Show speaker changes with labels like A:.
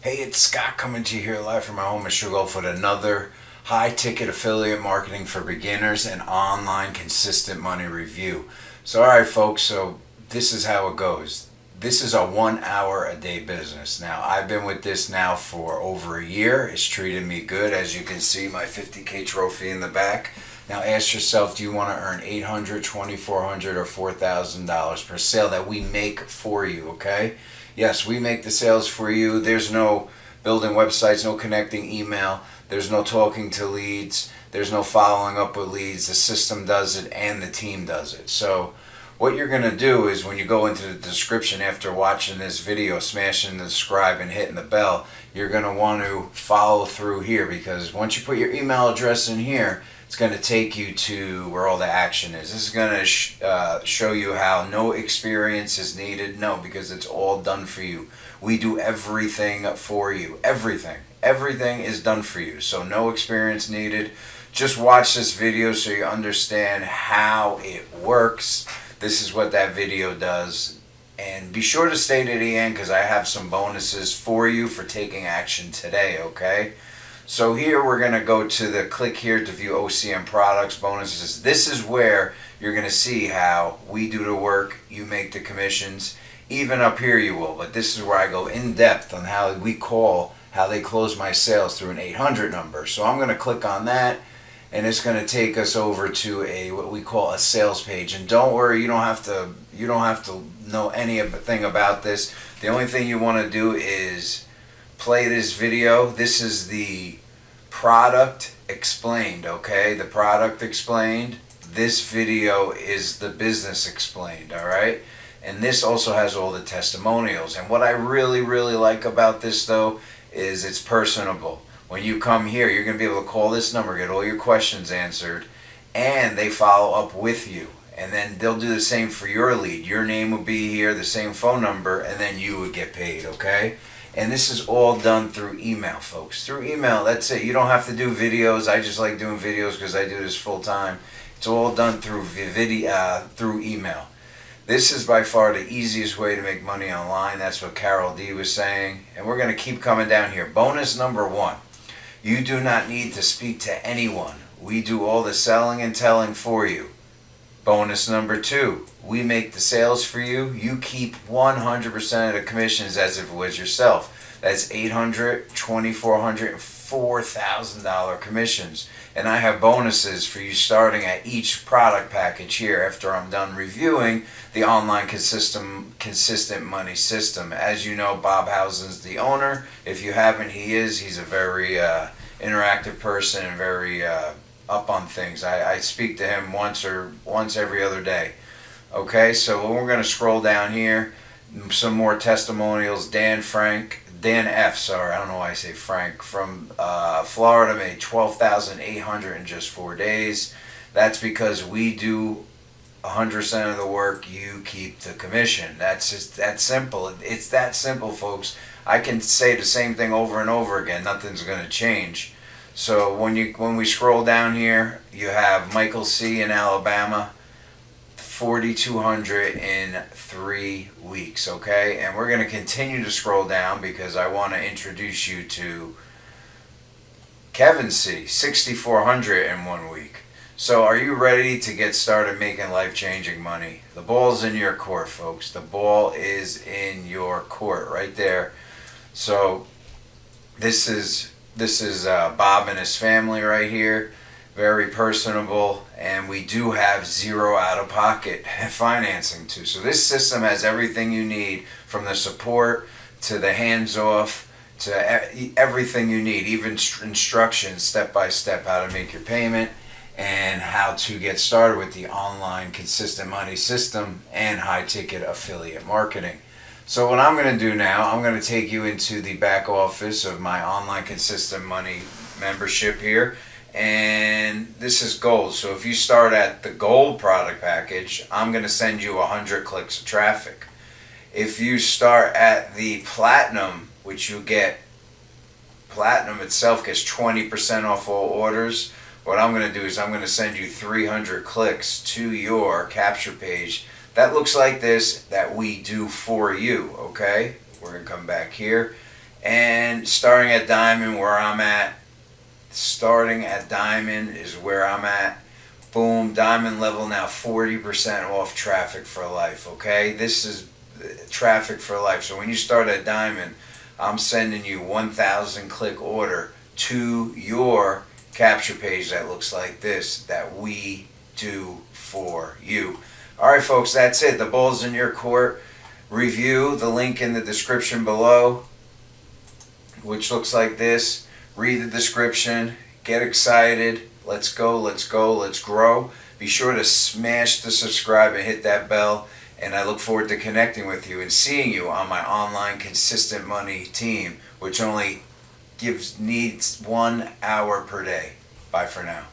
A: Hey, it's Scott coming to you here live from my home in Sugarloaf with another high ticket affiliate marketing for beginners and online consistent money review. So, all right, folks, so this is how it goes. This is a 1 hour a day business. Now, I've been with this now for over a year. It's treated me good. As you can see, my 50K trophy in the back. Now, ask yourself, do you want to earn $800, $2,400, or $4,000 per sale that we make for you, okay? Yes, we make the sales for you. There's no building websites, no connecting email. There's no talking to leads. There's no following up with leads. The system does it and the team does it. So what you're going to do is when you go into the description after watching this video, smashing the subscribe and hitting the bell, you're going to want to follow through here, because once you put your email address in here, it's going to take you to where all the action is. This is going to show you how no experience is needed. No, because it's all done for you. We do everything for you. Everything. Everything is done for you. So no experience needed. Just watch this video so you understand how it works. This is what that video does. And be sure to stay to the end, because I have some bonuses for you for taking action today, okay? So here we're going to go to the click here to view OCM products, bonuses. This is where you're going to see how we do the work, you make the commissions. Even up here you will, but this is where I go in depth on how how they close my sales through an 800 number. So I'm going to click on that, and it's going to take us over to what we call a sales page. And don't worry, you don't have to know anything about this. The only thing you want to do is play this video. This is the product explained, okay? The product explained. This video is the business explained, all right? And this also has all the testimonials. And what I really, really like about this, though, is it's personable. When you come here, you're going to be able to call this number, get all your questions answered, and they follow up with you. And then they'll do the same for your lead. Your name will be here, the same phone number, and then you would get paid, okay? And this is all done through email, folks. Through email, that's it. You don't have to do videos. I just like doing videos because I do this full time. It's all done through through email. This is by far the easiest way to make money online. That's what Carol D was saying. And we're going to keep coming down here. Bonus number 1. You do not need to speak to anyone. We do all the selling and telling for you. Bonus number 2, we make the sales for you. You keep 100% of the commissions as if it was yourself. That's $800, $2,400, and $4,000 commissions. And I have bonuses for you starting at each product package here after I'm done reviewing the online consistent money system. As you know, Bob Housen's the owner. If you haven't, he is. He's a very interactive person and very up on things. I speak to him once every other day. Okay, so we're going to scroll down here. Some more testimonials. Dan F. Sorry, I don't know why I say Frank. From Florida, made $12,800 in just 4 days. That's because we do 100% of the work. You keep the commission. That's just that simple. It's that simple, folks. I can say the same thing over and over again. Nothing's going to change. So when we scroll down here, you have Michael C. in Alabama, 4,200 in 3 weeks, okay? And we're going to continue to scroll down because I want to introduce you to Kevin C., 6,400 in 1 week. So are you ready to get started making life-changing money? The ball's in your court, folks. The ball is in your court right there. So this is Bob and his family right here. Very personable, and we do have zero out-of-pocket financing too. So this system has everything you need, from the support to the hands-off to everything you need, even instructions step-by-step how to make your payment and how to get started with the online consistent money system and high-ticket affiliate marketing. So what I'm going to do now, I'm going to take you into the back office of my online consistent money membership here. And this is gold. So if you start at the gold product package, I'm going to send you 100 clicks of traffic. If you start at the platinum, which you get, platinum itself gets 20% off all orders. What I'm going to do is I'm going to send you 300 clicks to your capture page that looks like this, that we do for you, okay? We're going to come back here, And starting at Diamond, where I'm at, starting at Diamond is where I'm at. Boom, Diamond level now 40% off Traffic for Life, okay? This is Traffic for Life. So when you start at Diamond, I'm sending you 1,000 click order to your capture page that looks like this, that we do for you. All right, folks, that's it. The ball's in your court. Review the link in the description below, which looks like this. Read the description. Get excited. Let's go, let's go, let's grow. Be sure to smash the subscribe and hit that bell. And I look forward to connecting with you and seeing you on my online consistent money team, which only needs 1 hour per day. Bye for now.